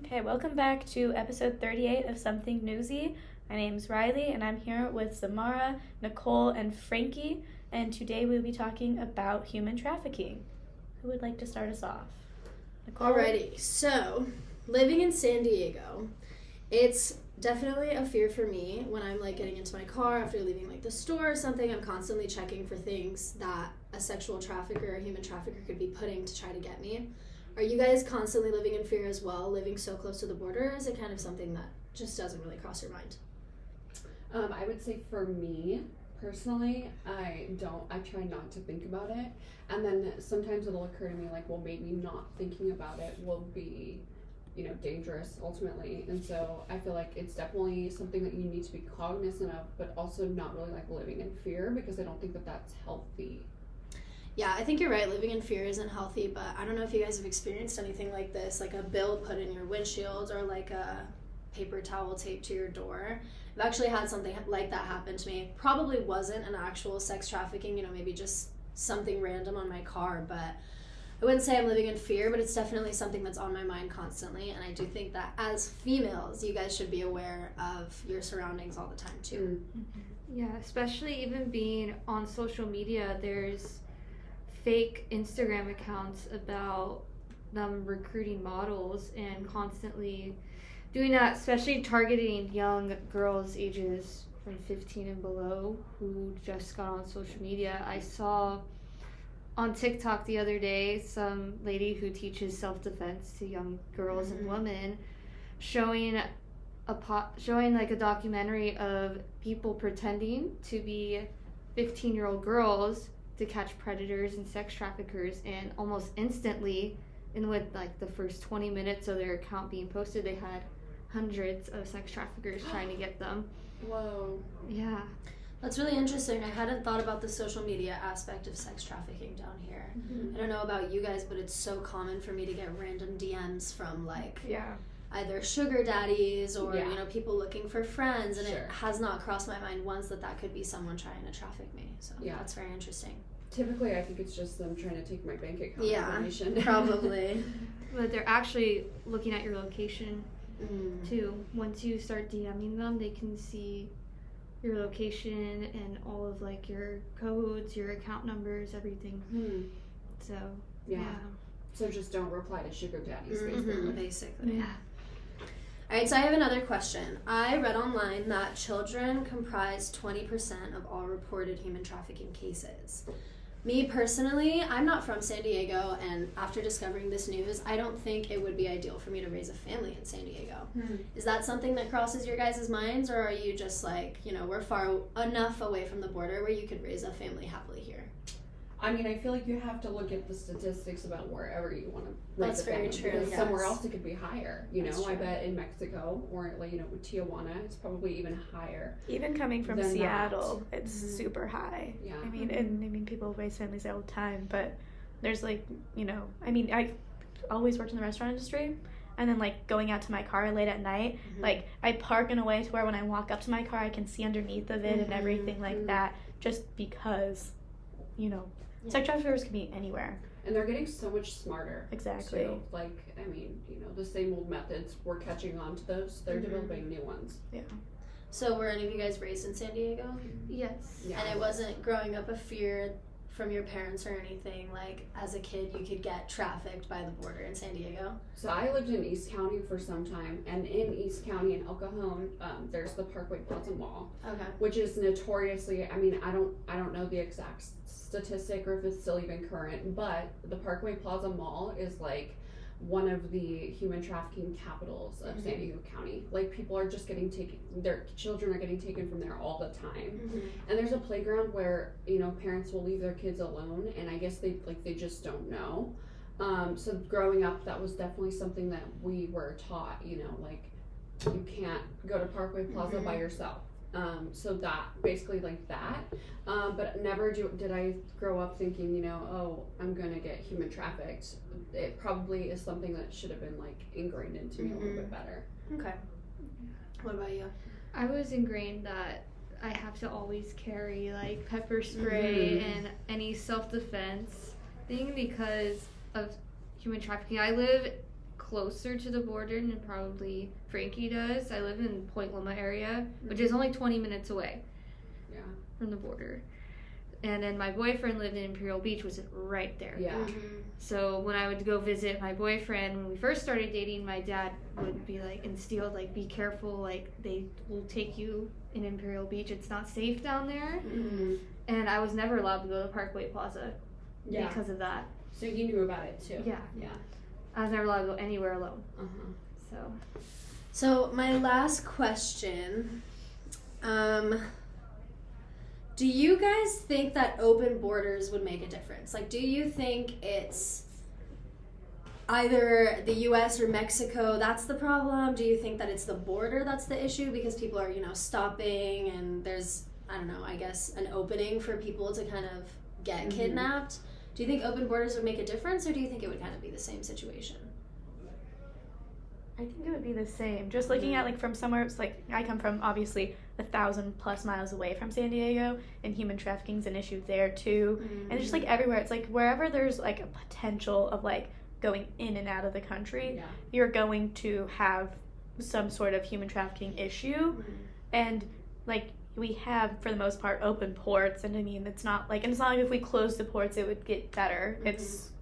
Okay, welcome back to episode 38 of Something Newsy. My name's Riley, and I'm here with Xamara, Nicole, and Frankie, and today we'll be talking about human trafficking. Who would like to start us off? Nicole? Alrighty, so living in San Diego, it's definitely a fear for me when I'm getting into my car after leaving the store or something. I'm constantly checking for things that a sexual trafficker or human trafficker could be putting to try to get me. Are you guys constantly living in fear as well, living so close to the border, or is it kind of something that just doesn't really cross your mind? I would say for me, personally, I try not to think about it. And then sometimes it'll occur to me maybe not thinking about it will be, dangerous ultimately. And so I feel like it's definitely something that you need to be cognizant of, but also not really living in fear, because I don't think that that's healthy. Yeah, I think you're right. Living in fear isn't healthy, but I don't know if you guys have experienced anything like this, like a bill put in your windshield or a paper towel taped to your door. I've actually had something like that happen to me. Probably wasn't an actual sex trafficking, maybe just something random on my car, but I wouldn't say I'm living in fear, but it's definitely something that's on my mind constantly, and I do think that as females, you guys should be aware of your surroundings all the time too. Mm-hmm. Yeah, especially even being on social media, there's fake Instagram accounts about them recruiting models and constantly doing that, especially targeting young girls ages from 15 and below who just got on social media. I saw on TikTok the other day some lady who teaches self-defense to young girls and women showing a documentary of people pretending to be 15-year-old girls to catch predators and sex traffickers, and almost instantly, in with the first 20 minutes of their account being posted, they had hundreds of sex traffickers trying to get them. Whoa. Yeah. That's really interesting. I hadn't thought about the social media aspect of sex trafficking down here. Mm-hmm. I don't know about you guys, but it's so common for me to get random DMs from either sugar daddies or people looking for friends, and it has not crossed my mind once that could be someone trying to traffic me. So that's very interesting. Typically, I think it's just them trying to take my bank account information. Probably. But they're actually looking at your location too. Once you start DMing them, they can see your location and all of your codes, your account numbers, everything. So yeah. So just don't reply to sugar daddies, basically. Yeah. All right, so I have another question. I read online that children comprise 20% of all reported human trafficking cases. Me personally, I'm not from San Diego, and after discovering this news, I don't think it would be ideal for me to raise a family in San Diego. Is that something that crosses your guys' minds, or are you just we're far enough away from the border where you could raise a family happily here? I mean, I feel like you have to look at the statistics about wherever you want to raise That's a family. very true. Because yes. somewhere else it could be higher. I true. bet in Mexico or with Tijuana, it's probably even higher. Even coming from Seattle, it's super high. Yeah. I mean, people raise families all the time, but there's I always worked in the restaurant industry, and then going out to my car late at night, I park in a way to where when I walk up to my car, I can see underneath of it and everything that, just because, sex traffickers can be anywhere. And they're getting so much smarter. Exactly. Too. The same old methods, we're catching on to those. They're developing new ones. Yeah. So were any of you guys raised in San Diego? Yes. Yeah. And it wasn't growing up a fear from your parents or anything, as a kid you could get trafficked by the border in San Diego? So I lived in East County for some time, and in East County in El Cajon, there's the Parkway Plaza Mall, which is notoriously, I don't know the exact statistic or if it's still even current, but the Parkway Plaza Mall is one of the human trafficking capitals of San Diego County. People are just getting taken, their children are getting taken from there all the time. And there's a playground where, parents will leave their kids alone, and I guess they just don't know. So growing up, that was definitely something that we were taught, you can't go to Parkway Plaza by yourself. So that, basically that. But never did I grow up thinking, I'm gonna get human trafficked. It probably is something that should have been ingrained into me a little bit better. Okay. What about you? I was ingrained that I have to always carry pepper spray and any self-defense thing because of human trafficking. I live closer to the border than probably Frankie does. I live in Point Loma area, which is only 20 minutes away from the border. And then my boyfriend lived in Imperial Beach, which is right there. Yeah. So when I would go visit my boyfriend, when we first started dating, my dad would be like, instilled, like, be careful, like, they will take you in Imperial Beach. It's not safe down there. And I was never allowed to go to Parkway Plaza because of that. So you knew about it too. Yeah. I was never allowed to go anywhere alone. So my last question, do you guys think that open borders would make a difference? Like, do you think it's either the U.S. or Mexico that's the problem? Do you think that it's the border that's the issue because people are, stopping and there's, I don't know, I guess an opening for people to kind of get kidnapped? Do you think open borders would make a difference, or do you think it would kind of be the same situation? I think it would be the same. Just looking at, like, from somewhere, it's like, I come from, obviously, 1,000+ miles away from San Diego, and human trafficking is an issue there, too. And just, like, everywhere. It's, like, wherever there's, like, a potential of, like, going in and out of the country, you're going to have some sort of human trafficking issue. And, like, we have, for the most part, open ports, and I mean, it's not like if we closed the ports, it would get better.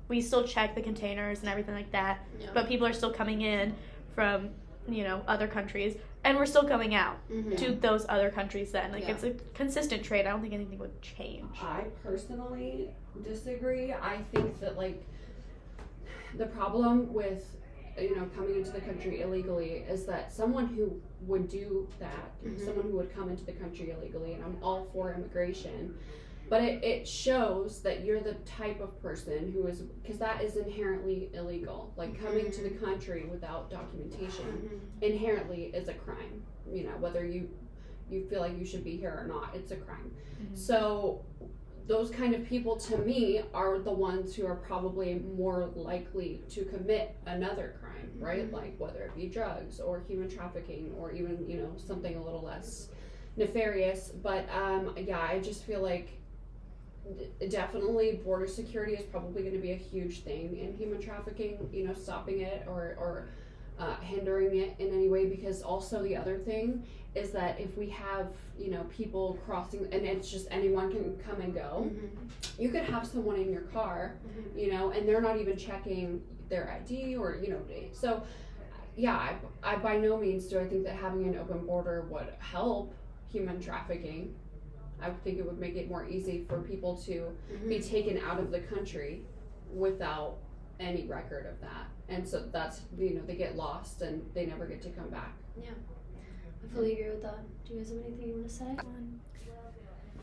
We still check the containers and everything like that, but people are still coming in from, other countries, and we're still coming out to those other countries then. Like, it's a consistent trade. I don't think anything would change. I personally disagree. I think that, like, the problem with, coming into the country illegally is that someone who would do that, someone who would come into the country illegally, and I'm all for immigration, but it shows that you're the type of person who is, because that is inherently illegal. Like, coming to the country without documentation inherently is a crime. Whether you feel like you should be here or not, it's a crime. So those kind of people, to me, are the ones who are probably more likely to commit another crime, right? Like, whether it be drugs or human trafficking or even, something a little less nefarious. But I just feel like definitely border security is probably going to be a huge thing in human trafficking, stopping it or hindering it in any way, because also the other thing is that if we have, people crossing, and it's just anyone can come and go, you could have someone in your car, and they're not even checking their ID or, so I by no means do I think that having an open border would help human trafficking. I would think it would make it more easy for people to be taken out of the country without any record of that. And so that's, they get lost and they never get to come back. Yeah, I fully agree with that. Do you guys have anything you want to say?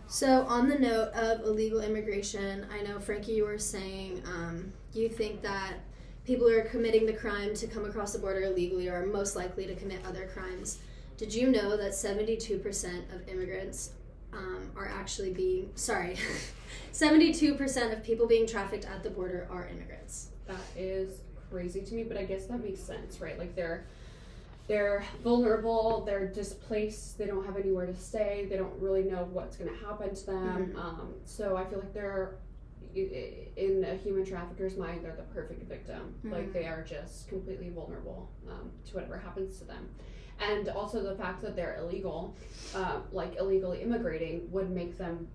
So on the note of illegal immigration, I know, Frankie, you were saying you think that people who are committing the crime to come across the border illegally are most likely to commit other crimes. Did you know that 72% of immigrants are actually being, 72% of people being trafficked at the border are immigrants? That is crazy to me, but I guess that makes sense, right? Like, they're vulnerable, they're displaced, they don't have anywhere to stay, they don't really know what's going to happen to them. So I feel like they're, in a human trafficker's mind, they're the perfect victim. Like, they are just completely vulnerable to whatever happens to them. And also the fact that they're illegal, like illegally immigrating, would make them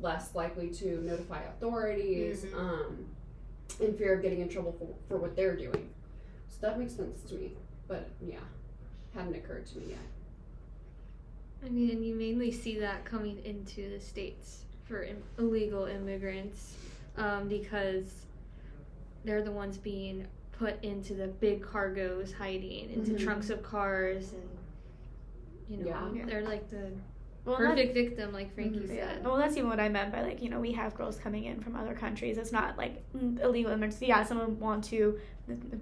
less likely to notify authorities in fear of getting in trouble for what they're doing. So that makes sense to me. But yeah, hadn't occurred to me yet. I mean, and you mainly see that coming into the States for illegal immigrants because they're the ones being put into the big cargos, hiding into trunks of cars, and they're like the perfect victim, like Frankie said. Well, that's even what I meant by, like, we have girls coming in from other countries. It's not like illegal immigrants. Yeah, some of them want to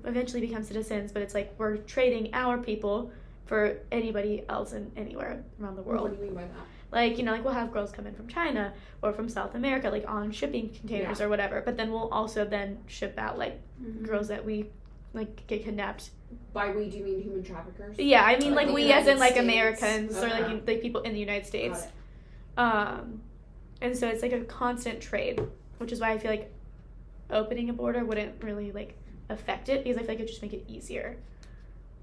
eventually become citizens, but it's like we're trading our people for anybody else and anywhere around the world. What do you mean by that? Like, like, we'll have girls come in from China or from South America, like, on shipping containers or whatever, but then we'll also then ship out, like, girls that we, like, get kidnapped. By we, do you mean human traffickers? Yeah, I mean, like, we as in, like, States. Americans or, like people in the United States. And so it's, like, a constant trade, which is why I feel like opening a border wouldn't really, like, affect it, because I feel like it would just make it easier.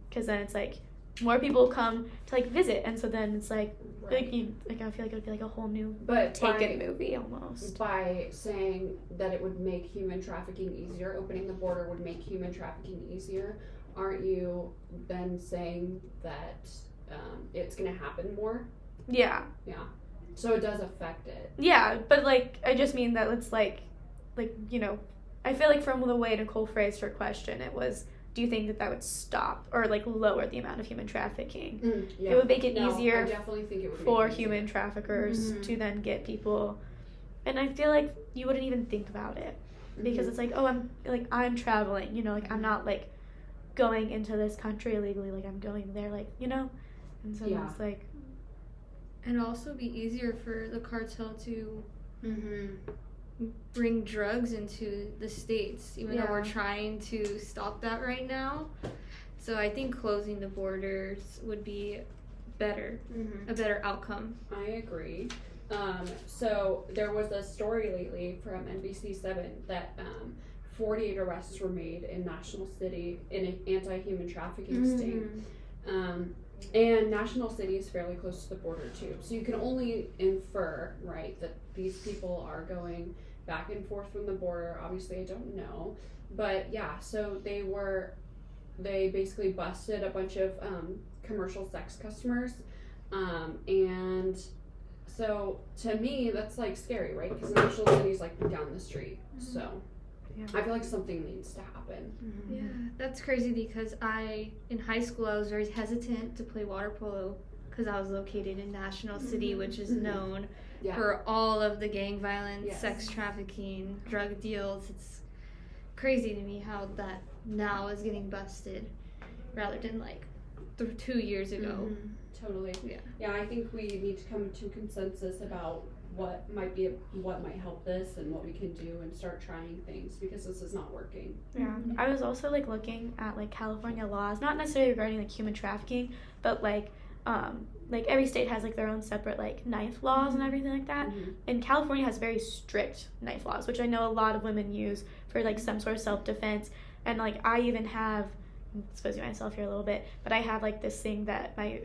Because then it's like more people come to like visit, and so then it's like I feel like it would be like a whole new Taken movie almost. By saying that it would make human trafficking easier, opening the border would make human trafficking easier, aren't you then saying that it's going to happen more? Yeah. Yeah. So it does affect it. Yeah, but like I just mean that it's like you know, I feel like from the way Nicole phrased her question, it was, do you think that would stop or like lower the amount of human trafficking? Yeah. It would make it easier I definitely think it would for make it human easier. traffickers to then get people, and I feel like you wouldn't even think about it because it's like, oh, I'm traveling, you know, like I'm not like going into this country illegally, like I'm going there, like, you know, and so it's like, and also be easier for the cartel to bring drugs into the States, even though we're trying to stop that right now. So I think closing the borders would be better, a better outcome. I agree. So there was a story lately from NBC7 that 48 arrests were made in National City in an anti-human trafficking sting. And National City is fairly close to the border too. So you can only infer, right, that these people are going back and forth from the border. Obviously, I don't know. But yeah, so they basically busted a bunch of commercial sex customers. And so to me, that's like scary, right? Because National City's like down the street. So I feel like something needs to happen. Yeah, that's crazy because in high school, I was very hesitant to play water polo because I was located in National City, which is known for all of the gang violence, sex trafficking, drug deals. It's crazy to me how that now is getting busted rather than like 2 years ago. Totally. Yeah, I think we need to come to consensus about what might help this and what we can do and start trying things because this is not working. Yeah. I was also like looking at like California laws, not necessarily regarding like human trafficking, but like every state has like their own separate like knife laws and everything like that. And California has very strict knife laws, which I know a lot of women use for like some sort of self-defense. And like I even have, I'm exposing myself here a little bit, but I have like this thing that my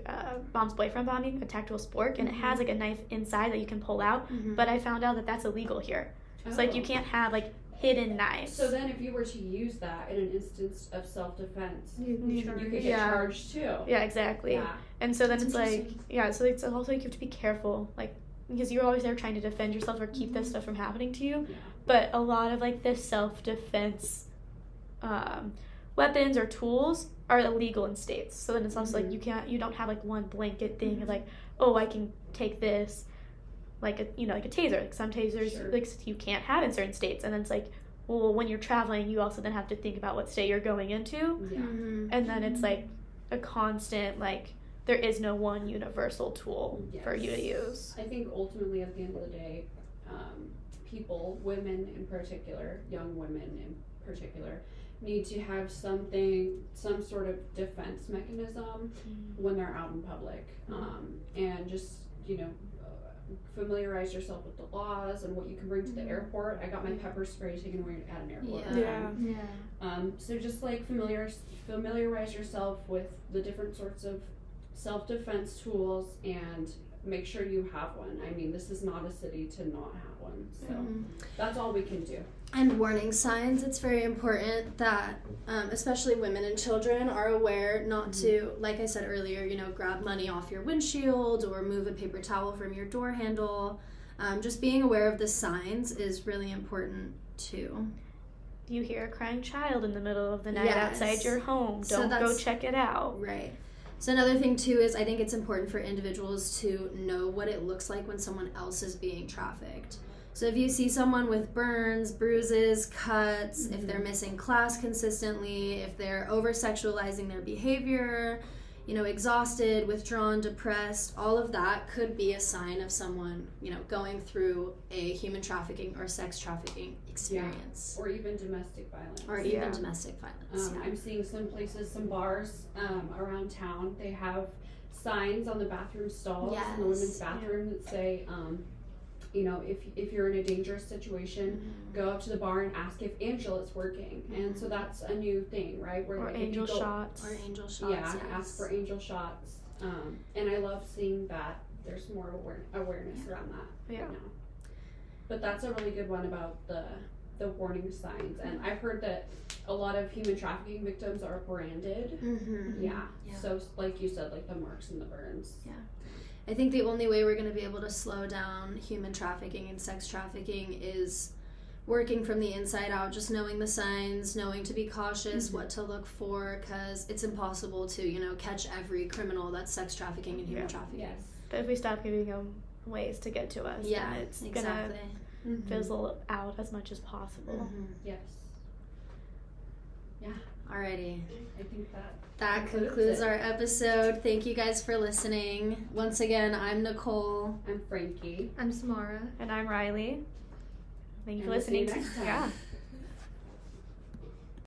mom's boyfriend bought me, a tactical spork, and it has like a knife inside that you can pull out, but I found out that that's illegal here. So like you can't have like hidden knives. So then if you were to use that in an instance of self-defense, you could get charged too. Yeah, exactly. Yeah. And so then it's like, so it's also like you have to be careful, like, because you're always there trying to defend yourself or keep this stuff from happening to you. But a lot of like this self-defense weapons or tools are illegal in states. So then it's also like you don't have like one blanket thing of like, oh, I can take this like a taser. Like some tasers like you can't have in certain states, and then it's like, well, when you're traveling, you also then have to think about what state you're going into, and then it's like a constant like there is no one universal tool for you to use. I think ultimately at the end of the day, people, women in particular, young women in particular, need to have some sort of defense mechanism when they're out in public, and just familiarize yourself with the laws and what you can bring to the airport. I got my pepper spray taken away at an airport. So just like familiarize yourself with the different sorts of self-defense tools and make sure you have one. I mean, this is not a city to not have one, so that's all we can do. And warning signs, it's very important that especially women and children are aware not to, like I said earlier, grab money off your windshield or move a paper towel from your door handle. Just being aware of the signs is really important too. You hear a crying child in the middle of the night outside your home, don't go check it out. Right. So another thing too is I think it's important for individuals to know what it looks like when someone else is being trafficked. So if you see someone with burns, bruises, cuts, if they're missing class consistently, if they're over-sexualizing their behavior, exhausted, withdrawn, depressed, all of that could be a sign of someone, going through a human trafficking or sex trafficking experience. Or even domestic violence. I'm seeing some places, some bars around town, they have signs on the bathroom stalls in the women's bathroom that say, you know, if you're in a dangerous situation, go up to the bar and ask if Angela's working. And so that's a new thing, right? Where Or like, angel shots. Or angel shots. Yeah, yes. ask for angel shots. And I love seeing that there's more awareness around that right now. But that's a really good one about the warning signs. And I've heard that a lot of human trafficking victims are branded. Yeah. So like you said, like the marks and the burns. Yeah. I think the only way we're going to be able to slow down human trafficking and sex trafficking is working from the inside out, just knowing the signs, knowing to be cautious, what to look for, because it's impossible to, you know, catch every criminal that's sex trafficking and human trafficking. Yes. But if we stop giving them ways to get to us, then it's gonna fizzle out as much as possible. Yes. Yeah. Alrighty. I think that concludes our episode. Thank you guys for listening. Once again, I'm Nicole. I'm Frankie. I'm Xamara. And I'm Riley. Thank you for And we'll see you listening. next time. Yeah.